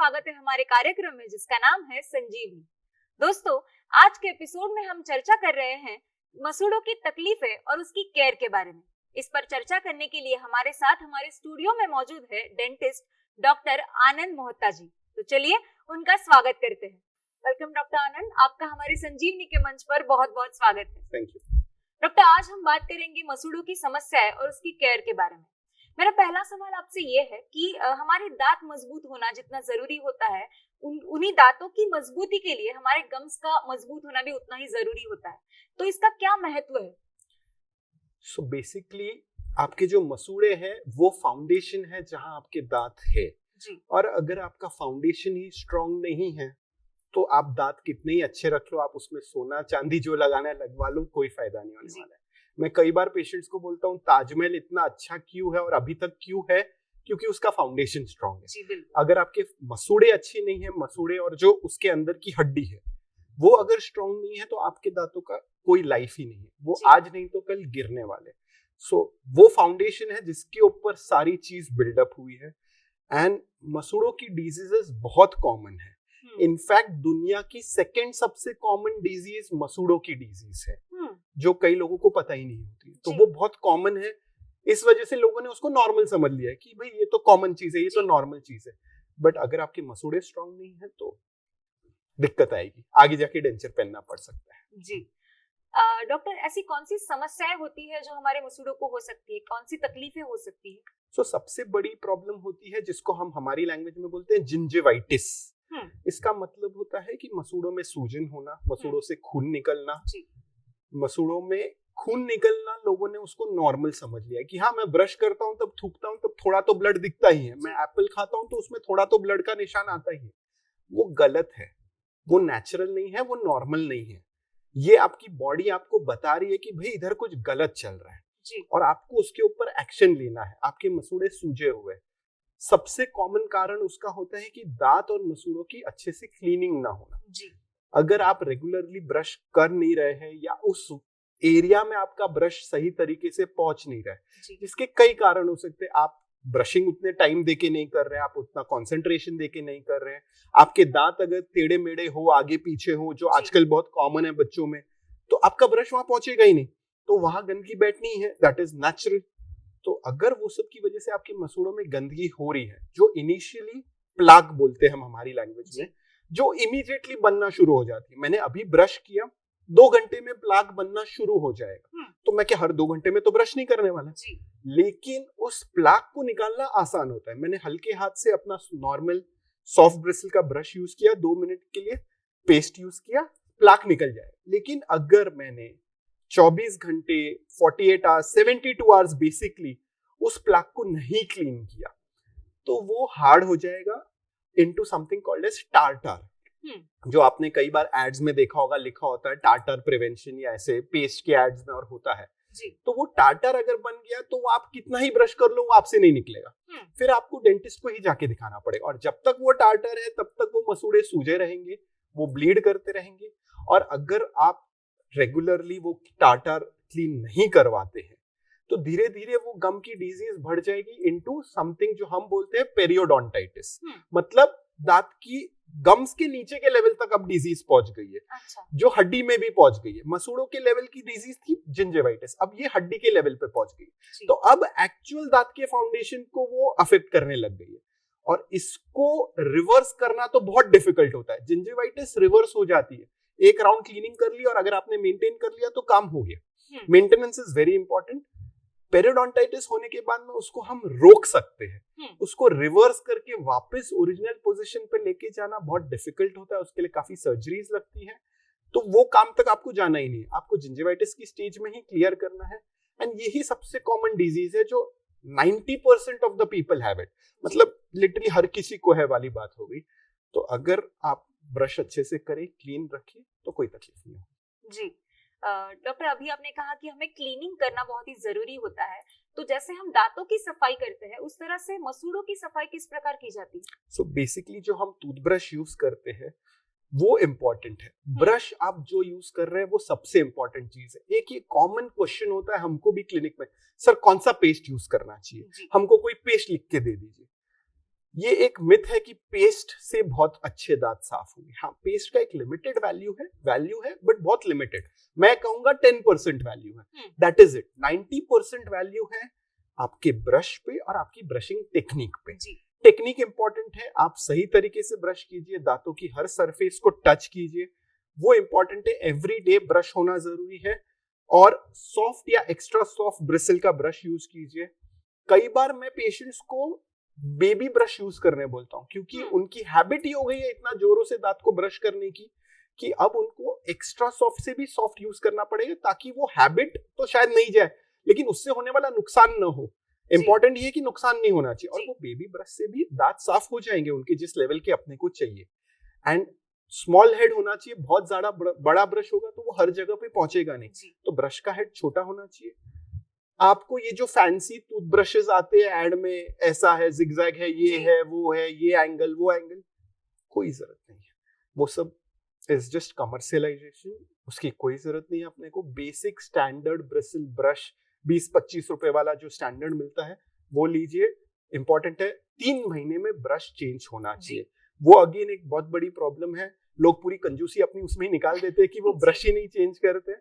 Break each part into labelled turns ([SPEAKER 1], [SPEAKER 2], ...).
[SPEAKER 1] स्वागत है हमारे कार्यक्रम में जिसका नाम है संजीवनी। दोस्तों, आज के एपिसोड में हम चर्चा कर रहे हैं मसूड़ों की तकलीफें और उसकी केयर के बारे में। इस पर चर्चा करने के लिए हमारे साथ हमारे स्टूडियो में मौजूद है डेंटिस्ट डॉक्टर आनंद मोहता जी। तो चलिए उनका स्वागत करते हैं। वेलकम डॉक्टर आनंद, आपका हमारे संजीवनी के मंच पर बहुत बहुत स्वागत है।
[SPEAKER 2] थैंक यू
[SPEAKER 1] डॉक्टर, आज हम बात करेंगे मसूड़ों की समस्या और उसकी केयर के बारे में। मेरा पहला सवाल आपसे ये है कि हमारे दांत मजबूत होना जितना जरूरी होता है, उन्हीं दांतों की मजबूती के लिए हमारे गम्स का मजबूत होना भी उतना ही जरूरी होता है। तो इसका क्या महत्व है?
[SPEAKER 2] सो बेसिकली आपके जो मसूड़े हैं वो फाउंडेशन है जहां आपके दांत है
[SPEAKER 1] जी।
[SPEAKER 2] और अगर आपका फाउंडेशन ही स्ट्रांग नहीं है तो आप दांत कितने ही अच्छे रख लो, आप उसमें सोना चांदी जो लगाना है लगवा लो, कोई फायदा नहीं होने वाला है। मैं कई बार पेशेंट्स को बोलता हूँ ताजमहल इतना अच्छा क्यों है और अभी तक क्यों है, क्योंकि उसका फाउंडेशन स्ट्रांग है।
[SPEAKER 1] जी,
[SPEAKER 2] अगर आपके मसूड़े अच्छे नहीं है, मसूड़े और जो उसके अंदर की हड्डी है वो अगर स्ट्रांग नहीं है तो आपके दांतों का कोई लाइफ ही नहीं है, वो आज नहीं तो कल गिरने वाले। सो वो फाउंडेशन है जिसके ऊपर सारी चीज बिल्डअप हुई है। एंड मसूड़ों की डिजीजेस बहुत कॉमन है। इनफैक्ट दुनिया की सेकेंड सबसे कॉमन डिजीज मसूड़ों की डिजीज है, जो कई लोगों को पता ही नहीं होती। तो वो बहुत कॉमन है, इस वजह से लोगों ने उसको नॉर्मल समझ लिया है कि भाई ये तो कॉमन चीज है, ये तो नॉर्मल चीज है। बट अगर आपके मसूड़े स्ट्रांग नहीं है तो दिक्कत आएगी, आगे जाके डेंचर पहनना पड़ सकता है।
[SPEAKER 1] जी डॉक्टर, ऐसी कौन सी समस्याएं होती है जो हमारे मसूड़ों को हो सकती है, कौन सी तकलीफें हो सकती है?
[SPEAKER 2] सो सबसे बड़ी प्रॉब्लम होती है जिसको हम हमारी लैंग्वेज में बोलते हैं जिंजिवाइटिस। इसका मतलब होता है कि मसूड़ों में सूजन होना, मसूड़ों से खून निकलना। मसूड़ों में खून निकलना लोगों ने उसको नॉर्मल समझ लिया है कि हाँ, मैं ब्रश करता हूँ तब थूकता हूँ तब थोड़ा तो ब्लड दिखता ही है, मैं एप्पल खाता हूँ तो उसमें थोड़ा तो ब्लड का निशान आता ही है। वो गलत है, वो नेचुरल नहीं है, वो नॉर्मल नहीं है। ये आपकी बॉडी आपको बता रही है कि भाई इधर कुछ गलत चल रहा है और आपको उसके ऊपर एक्शन लेना है। आपके मसूड़े सूजे हुए, सबसे कॉमन कारण उसका होता है कि दांत और मसूड़ों की अच्छे से क्लीनिंग ना होना। अगर आप रेगुलरली ब्रश कर नहीं रहे हैं या उस एरिया में आपका ब्रश सही तरीके से पहुंच नहीं रहा है, जिसके कई कारण हो सकते हैं। आप ब्रशिंग उतने टाइम देके नहीं कर रहे हैं, आप उतना कंसंट्रेशन देके नहीं कर रहे हैं, आपके दांत अगर टेढ़े मेढ़े हो, आगे पीछे हो, जो आजकल बहुत कॉमन है बच्चों में, तो आपका ब्रश वहां पहुंचेगा ही नहीं, तो वहां गंदगी बैठनी है, दैट इज नेचुरल। तो अगर वो सब की वजह से आपके मसूड़ों में गंदगी हो रही है, जो इनिशियली प्लाक बोलते हैं हम हमारी लैंग्वेज में, जो इमीडिएटली बनना शुरू हो जाती है। मैंने अभी ब्रश किया, 2 घंटे में प्लाक बनना शुरू हो जाएगा, तो मैं क्या हर 2 घंटे में तो ब्रश नहीं करने वाला, लेकिन उस प्लाक को निकालना आसान होता है। मैंने हल्के हाथ से अपना नॉर्मल सॉफ्ट ब्रिसल का ब्रश यूज किया, 2 मिनट के लिए पेस्ट यूज किया, प्लाक निकल जाए। लेकिन अगर मैंने 24 घंटे 48 आवर्स 72 आवर्स बेसिकली उस प्लाक को नहीं क्लीन किया तो वो हार्ड हो जाएगा into something called as tartar, जो आपने कई बार एड्स में देखा होगा, लिखा होता है टार्टर प्रिवेंशन या ऐसे पेस्ट के एड्स में और होता है। तो वो टार्टर अगर बन गया तो वो आप कितना ही ब्रश कर लो वो आपसे नहीं निकलेगा, फिर आपको डेंटिस्ट को ही जाके दिखाना पड़ेगा। और जब तक वो टार्टर है तब तक वो मसूड़े सूजे रहेंगे, वो ब्लीड करते रहेंगे। और अगर आप रेगुलरली वो टार्टर क्लीन नहीं करवाते हैं तो धीरे धीरे वो गम की डिजीज बढ़ जाएगी इनटू समथिंग जो हम बोलते हैं पेरियोडोंटाइटिस। मतलब दांत की गम्स के नीचे के लेवल तक अब डिजीज पहुंच गई है। जो हड्डी में भी पहुंच गई है। मसूड़ों के लेवल की डिजीज थी जिंजिवाइटिस, अब ये हड्डी के लेवल पे पहुंच गई, तो अब एक्चुअल दांत के फाउंडेशन को वो अफेक्ट करने लग गई है। और इसको रिवर्स करना तो बहुत डिफिकल्ट होता है। जिंजिवाइटिस रिवर्स हो जाती है, एक राउंड क्लीनिंग कर ली और अगर आपने मेंटेन कर लिया तो काम हो गया। Maintenance is very important. Periodontitis होने के बाद में उसको हम रोक सकते हैं, उसको रिवर्स करके वापस ओरिजिनल पोजीशन पे लेके जाना बहुत डिफिकल्ट होता है, उसके लिए काफी सर्जरीज लगती है। तो वो काम तक आपको जाना ही नहीं है, आपको जिंजिवाइटिस की स्टेज में ही क्लियर करना है। एंड यही सबसे कॉमन डिजीज है जो 90% of the people have it, मतलब लिटरली हर किसी को है वाली बात हो गई। तो अगर आप ब्रश अच्छे से करें, क्लीन रखिए तो कोई तकलीफ नहीं होगी।
[SPEAKER 1] जी डॉक्टर, अभी आपने कहा कि हमें क्लीनिंग करना बहुत ही जरूरी होता है, तो जैसे हम दांतों की सफाई करते हैं उस तरह से मसूड़ों की सफाई किस प्रकार की जाती है?
[SPEAKER 2] सो बेसिकली जो हम टूथब्रश यूज करते हैं वो इम्पोर्टेंट है। ब्रश आप जो यूज कर रहे हैं वो सबसे इंपॉर्टेंट चीज है। एक ये कॉमन क्वेश्चन होता है हमको भी क्लिनिक में, सर कौन सा पेस्ट यूज करना चाहिए, हमको कोई पेस्ट लिख के दे दीजिए। ये एक मिथ है कि पेस्ट से बहुत अच्छे दांत साफ होंगे। हाँ, पेस्ट का एक लिमिटेड वैल्यू है बट बहुत लिमिटेड। मैं कहूंगा 10% वैल्यू है, दैट इज इट। 90% वैल्यू है आपके ब्रश पे और आपकी ब्रशिंग टेक्निक पे। टेक्निक इंपॉर्टेंट है, आप सही तरीके से ब्रश कीजिए, दांतों की हर सरफेस को टच कीजिए, वो इंपॉर्टेंट है। एवरी डे ब्रश होना जरूरी है और सॉफ्ट या एक्स्ट्रा सॉफ्ट ब्रिसल का ब्रश यूज कीजिए। कई बार मैं पेशेंट्स को बेबी ब्रश यूज करने बोलता हूँ क्योंकि उनकी हैबिट ही हो गई है इतना जोरों से दांत को ब्रश करने की कि अब उनको एक्स्ट्रा सॉफ्ट से भी सॉफ्ट यूज करना पड़ेगा, ताकि वो हैबिट तो शायद नहीं जाए लेकिन उससे होने वाला नुकसान ना हो। इंपॉर्टेंट ये है कि नुकसान नहीं होना चाहिए, और वो बेबी ब्रश से भी दांत साफ हो जाएंगे उनके जिस लेवल के अपने को चाहिए। एंड स्मॉल हेड होना चाहिए, बहुत ज्यादा बड़ा ब्रश होगा तो वो हर जगह पे पहुंचेगा नहीं, तो ब्रश का हेड छोटा होना चाहिए। आपको ये जो फैंसी टूथब्रशेस आते हैं ऐड में, ऐसा है, जिगजैग है, ये है, वो है, ये एंगल, वो एंगल, कोई जरूरत नहीं है। वो सब इज जस्ट कमर्शियलाइजेशन, उसकी कोई जरूरत नहीं है अपने को। बेसिक स्टैंडर्ड ब्रिसल ब्रश 20-25 रुपए वाला जो स्टैंडर्ड मिलता है वो लीजिए। इंपॉर्टेंट है 3 महीने में ब्रश चेंज होना चाहिए। वो अगेन एक बहुत बड़ी प्रॉब्लम है, लोग पूरी कंजूसी अपनी उसमें ही निकाल देते हैं कि वो ब्रश ही नहीं चेंज करते।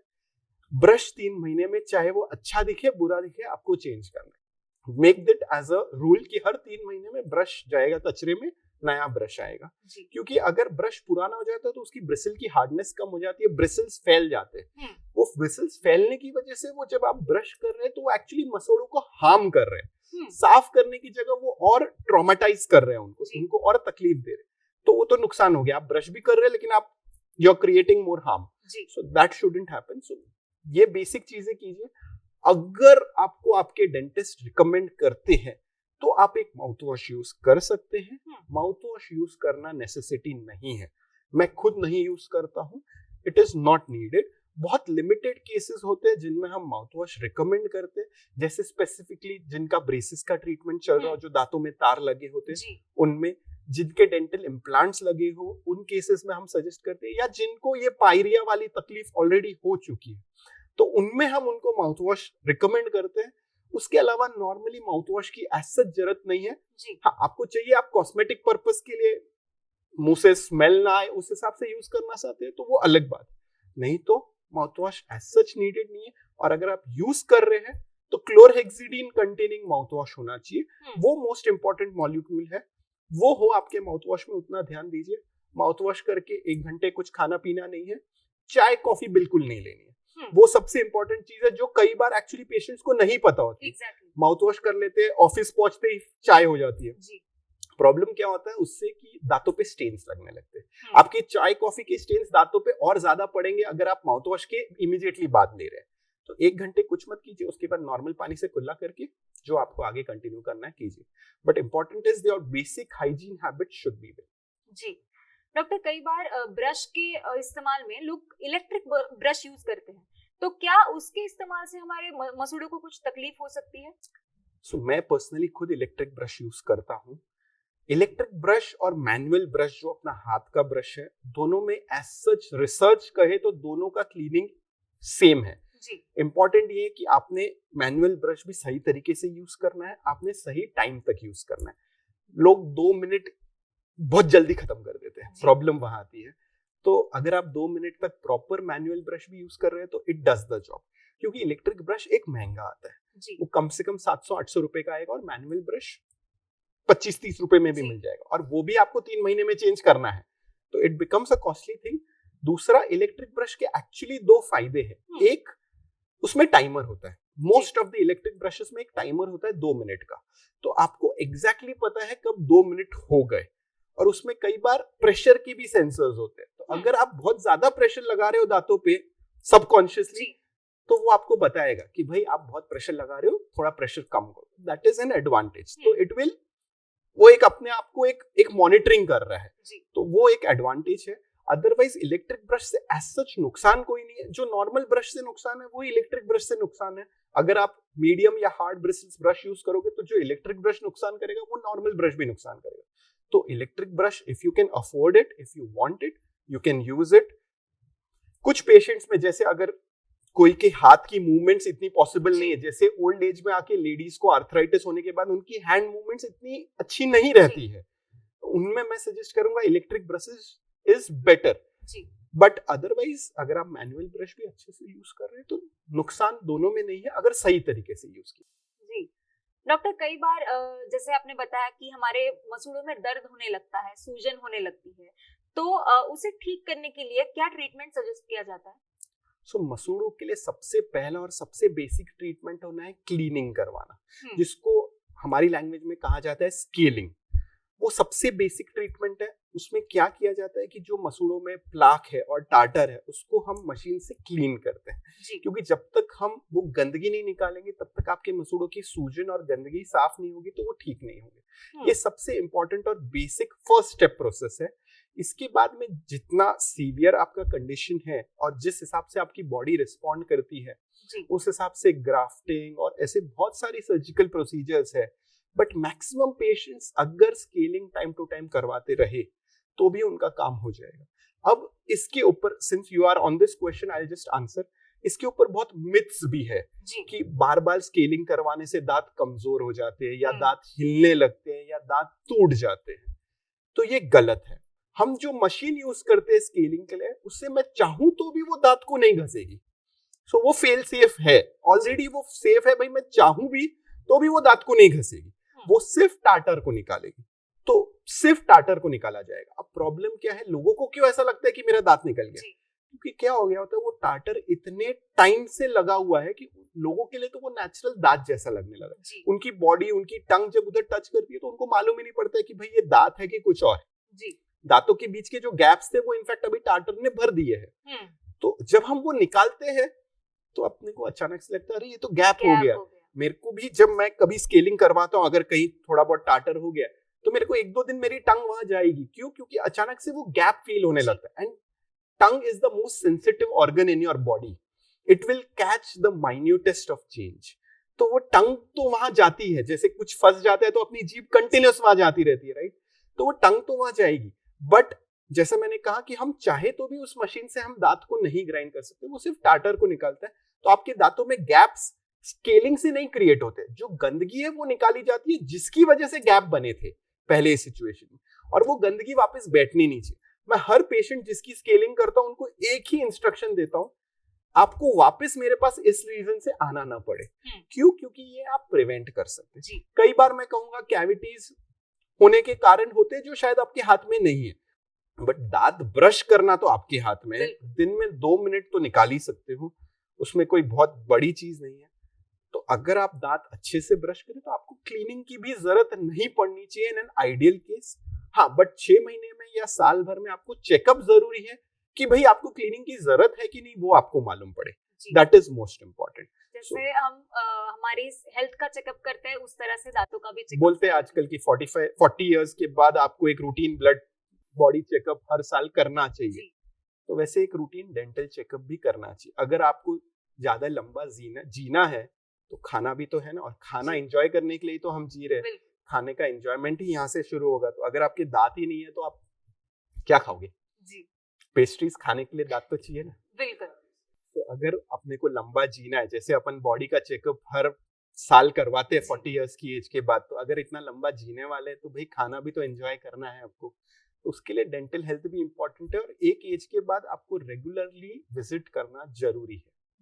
[SPEAKER 2] ब्रश 3 महीने में, चाहे वो अच्छा दिखे बुरा दिखे, आपको चेंज करना है। Make that as a rule कि हर 3 महीने में ब्रश जाएगा कचरे में, नया ब्रश आएगा। क्योंकि अगर ब्रश पुराना हो जाता है तो उसकी ब्रिसल की हार्डनेस कम हो जाती है, ब्रिसल्स फैल जाते हैं। वो ब्रिसल्स फैलने की वजह से वो जब आप ब्रश कर रहे हैं तो वो एक्चुअली मसोड़ों को हार्म कर रहे हैं। साफ करने की जगह वो और ट्रॉमेटाइज कर रहे हैं उनको और तकलीफ दे रहे हैं, तो वो तो नुकसान हो गया। आप ब्रश भी कर रहे हैं लेकिन आप you are creating more harm, so that shouldn't happen. So ये बेसिक चीजें कीजिए। अगर आपको आपके डेंटिस्ट रिकमेंड करते हैं तो आप एक माउथ वॉश यूज कर सकते हैं। माउथ वॉश यूज करना नेसेसिटी नहीं है, मैं खुद नहीं यूज करता हूं, इट इज नॉट नीडेड। बहुत लिमिटेड केसेस होते हैं जिनमें हम माउथ वॉश रिकमेंड करते हैं, जैसे स्पेसिफिकली जिनका ब्रेसेस का ट्रीटमेंट चल रहा हो, जो दांतों में तार लगे होते हैं उनमें, जिनके डेंटल इम्प्लांट्स लगे हो उन केसेस में हम सजेस्ट करते हैं, या जिनको ये पायरिया वाली तकलीफ ऑलरेडी हो चुकी है तो उनमें हम उनको माउथ वॉश रिकमेंड करते हैं। उसके अलावा नॉर्मली माउथ वॉश की ऐसा जरूरत नहीं है। हाँ, आपको चाहिए, आप कॉस्मेटिक पर्पस के लिए मुंह से स्मेल ना आए उस हिसाब से यूज करना चाहते हैं तो वो अलग बात, नहीं तो mouthwash as such needed नहीं है। और अगर आप यूज कर रहे हैं तो क्लोरहेक्सिडिन कंटेनिंग माउथ वॉश होना चाहिए, वो मोस्ट इंपॉर्टेंट मॉलिक्यूल है, वो हो आपके माउथ वॉश में, उतना ध्यान दीजिए। माउथ वॉश करके 1 घंटे कुछ खाना पीना नहीं है, चाय कॉफी बिल्कुल नहीं लेनी है, वो सबसे इंपॉर्टेंट चीज है जो कई बार एक्चुअली पेशेंट्स को नहीं पता होती। माउथ वॉश कर लेते हैं, ऑफिस पहुंचते ही चाय हो जाती है। प्रॉब्लम क्या होता है उससे कि दांतों पे स्टेन्स लगने लगते हैं। आपके चाय कॉफी के स्टेन्स दांतों पे और ज्यादा पड़ेंगे अगर आप माउथ वॉश के इमीडिएटली बाद ले रहे हैं। तो 1 घंटे कुछ मत कीजिए, उसके बाद नॉर्मल पानी से कुल्ला करके जो आपको आगे कंटिन्यू करना है कीजिए। But important is your basic hygiene habit should be there.
[SPEAKER 1] जी डॉक्टर, कई बार ब्रश के इस्तेमाल में लोग इलेक्ट्रिक ब्रश यूज करते हैं, तो क्या उसके इस्तेमाल से हमारे मसूड़ों को कुछ तकलीफ हो सकती है?
[SPEAKER 2] मैं पर्सनली खुद इलेक्ट्रिक ब्रश यूज करता हूँ। इलेक्ट्रिक ब्रश और मैनुअल ब्रश जो अपना हाथ का ब्रश है, दोनों में एज सच रिसर्च कहे तो दोनों का क्लीनिंग सेम है। इंपॉर्टेंट ये है कि आपने मैनुअल ब्रश भी सही तरीके से यूज करना है, आपने सही टाइम तक यूज करना है। लोग 2 मिनट बहुत जल्दी खत्म कर देते हैं, प्रॉब्लम वहां आती है। तो अगर आप 2 मिनट तक प्रॉपर मैनुअल ब्रश भी यूज कर रहे हैं तो इट डज द जॉब। क्योंकि इलेक्ट्रिक ब्रश एक महंगा आता है, वो कम से कम 700-800 रुपए का आएगा, और मैनुअल ब्रश 25-30 रुपए में भी मिल जाएगा, और वो भी आपको 3 महीने में चेंज करना है, तो it becomes a costly thing. दूसरा, इलेक्ट्रिक ब्रश के एक्चुअली 2 फायदे हैं। एक, उसमें टाइमर होता है, most of the electric brushes में एक टाइमर होता है 2 मिनट का, तो आपको एग्जैक्टली पता है कब 2 मिनट हो गए। और उसमें कई बार प्रेशर की भी सेंसर्स होते हैं, तो अगर आप बहुत ज्यादा प्रेशर लगा रहे हो दांतों पे सबकॉन्शियसली, तो वो आपको बताएगा कि भाई आप बहुत प्रेशर लगा रहे हो, थोड़ा प्रेशर कम करो। That is an advantage. तो इट विल, वो एक अपने आप को एक मॉनिटरिंग कर रहा है, तो वो एक एडवांटेज है। अदरवाइज इलेक्ट्रिक ब्रश से एज सच नुकसान कोई नहीं है। जो नॉर्मल ब्रश से नुकसान है वो इलेक्ट्रिक ब्रश से नुकसान है। अगर आप मीडियम या हार्ड ब्रिसल्स ब्रश यूज करोगे तो जो इलेक्ट्रिक ब्रश नुकसान करेगा वो नॉर्मल ब्रश भी नुकसान करेगा। तो electric brush, if you can afford it, if you want it, you can use it. कुछ पेशेंट्स में, जैसे अगर कोई के हाथ की मूवमेंट्स इतनी पॉसिबल नहीं है, जैसे ओल्ड एज में आके लेडीज को आर्थराइटिस होने के बाद उनकी हैंड मूवमेंट्स इतनी अच्छी नहीं रहती है, उनमें मैं सजेस्ट करूंगा electric brushes is better. But otherwise अगर आप मैनुअल ब्रश भी अच्छे से यूज कर रहे हैं तो नुकसान दोनों में नहीं है, अगर सही तरीके से यूज किया।
[SPEAKER 1] जी डॉक्टर, कई बार जैसे आपने बताया कि हमारे मसूड़ों में दर्द होने लगता है, सूजन होने लगती है, तो उसे ठीक करने के लिए क्या ट्रीटमेंट सजेस्ट किया जाता है?
[SPEAKER 2] मसूड़ों के लिए सबसे पहला और सबसे बेसिक ट्रीटमेंट होना है क्लीनिंग करवाना, जिसको हमारी लैंग्वेज में कहा जाता है स्केलिंग। वो सबसे बेसिक ट्रीटमेंट है। उसमें क्या किया जाता है कि जो मसूड़ों में प्लाक है और टाटर है उसको हम मशीन से क्लीन करते हैं, क्योंकि जब तक हम वो गंदगी नहीं निकालेंगे तब तक आपके मसूड़ों की सूजन और गंदगी साफ नहीं होगी तो वो ठीक नहीं होंगे। ये सबसे इंपॉर्टेंट और बेसिक फर्स्ट स्टेप प्रोसेस है। इसके बाद में जितना सीवियर आपका कंडीशन है और जिस हिसाब से आपकी बॉडी रिस्पॉन्ड करती है उस हिसाब से ग्राफ्टिंग और ऐसे बहुत सारी सर्जिकल प्रोसीजर्स है। बट मैक्सिमम पेशेंट्स अगर स्केलिंग टाइम टू टाइम करवाते रहे तो भी उनका काम हो जाएगा। अब इसके ऊपर, since you are on this question, I just answer. इसके ऊपर बहुत मिथ्स भी है कि बार बार स्केलिंग करवाने से दांत कमजोर हो जाते हैं या दांत हिलने लगते हैं या दांत टूट जाते हैं, तो ये गलत है। हम जो मशीन यूज करते हैं स्केलिंग के लिए उससे मैं चाहूं तो भी वो दांत को नहीं घसेगी, सो वो फेल सेफ है, ऑलरेडी वो सेफ है भाई। मैं चाहूं भी तो भी वो दांत को नहीं घसेगी, वो सिर्फ टाटर को निकालेगी। तो सिर्फ टाटर को निकाला जाएगा। अब प्रॉब्लम क्या है, लोगों को क्यों ऐसा लगता है कि मेरा दांत निकल गया? क्योंकि क्या हो गया होता है, वो टाटर इतने टाइम से लगा हुआ है कि लोगों के लिए तो वो नेचुरल दांत जैसा लगने लगा। उनकी बॉडी, उनकी टंग जब उधर टच करती है तो उनको मालूम ही नहीं पड़ता है कि भाई ये दांत है कि कुछ और है। दांतों के बीच के जो गैप्स थे वो इनफैक्ट अभी टाटर ने भर दिए हैं। तो जब हम वो निकालते हैं तो अपने को अचानक से लगता है अरे ये तो गैप हो गया। मेरे को भी जब मैं कभी स्केलिंग करवाता हूँ, अगर कहीं थोड़ा बहुत टाटर हो गया तो मेरे को 1-2 दिन मेरी टंग वहां जाएगी। क्यों? क्योंकि अचानक से वो गैप फील होने लगता है। And tongue is the most sensitive organ in your body, it will catch the minutest of change. तो वो टंग तो वहां जाती है, जैसे कुछ फंस जाता है तो अपनी जीभ कंटिन्यूस वहां जाती रहती है, राइट? तो वो टंग तो वहां जाएगी। बट जैसा मैंने कहा कि हम चाहे तो भी उस मशीन से हम दांत को नहीं ग्राइंड कर सकते, वो सिर्फ टाटर को निकालता है। तो आपके दांतों में गैप्स स्केलिंग से नहीं क्रिएट होते, जो गंदगी है वो निकाली जाती है जिसकी वजह से गैप बने थे पहले इस सिचुएशन में, और वो गंदगी वापस बैठनी नहीं चाहिए। मैं हर पेशेंट जिसकी स्केलिंग करता हूं उनको एक ही इंस्ट्रक्शन देता हूं, आपको वापस मेरे पास इस रीजन से आना ना पड़े। क्यों? क्योंकि ये आप प्रिवेंट कर सकते हैं। कई बार मैं कहूंगा कैविटीज होने के कारण होते जो शायद आपके हाथ में नहीं है, बट दांत ब्रश करना तो आपके हाथ में है। दिन में 2 मिनट तो निकाल ही सकते हो, उसमें कोई बहुत बड़ी चीज नहीं है। तो अगर आप दांत अच्छे से ब्रश करें तो आपको क्लीनिंग की भी जरूरत नहीं पड़नी चाहिए इन एन आइडियल केस। हाँ, बट 6 महीने में या साल भर में आपको चेकअप जरूरी है कि भाई आपको क्लीनिंग की जरूरत है कि नहीं, वो आपको मालूम पड़े। That is most important.
[SPEAKER 1] जैसे हम हमारी हेल्थ का चेकअप करते हैं उस तरह से दांतों का भी चेकअप
[SPEAKER 2] बोलते हैं आजकल की 40 इयर्स के बाद आपको एक रूटीन ब्लड बॉडी चेकअप हर साल करना चाहिए। तो वैसे एक रूटीन डेंटल चेकअप भी करना चाहिए। अगर आपको ज्यादा लंबा जीना है तो खाना भी तो है ना, और खाना एंजॉय करने के लिए तो हम जी रहे हैं। खाने का एंजॉयमेंट ही यहाँ से शुरू होगा। तो अगर आपके दांत ही नहीं है तो आप क्या खाओगे? पेस्ट्रीज खाने के लिए दांत तो चाहिए ना।
[SPEAKER 1] बिल्कुल।
[SPEAKER 2] तो अगर अपने को लंबा जीना है, जैसे अपन बॉडी का चेकअप हर साल करवाते हैं 40 इयर्स की एज के बाद, तो अगर इतना लंबा जीने वाले हैं तो भाई खाना भी तो एंजॉय करना है आपको। तो उसके लिए डेंटल हेल्थ भी इंपॉर्टेंट है, और एक एज के बाद आपको रेगुलरली विजिट करना जरूरी है।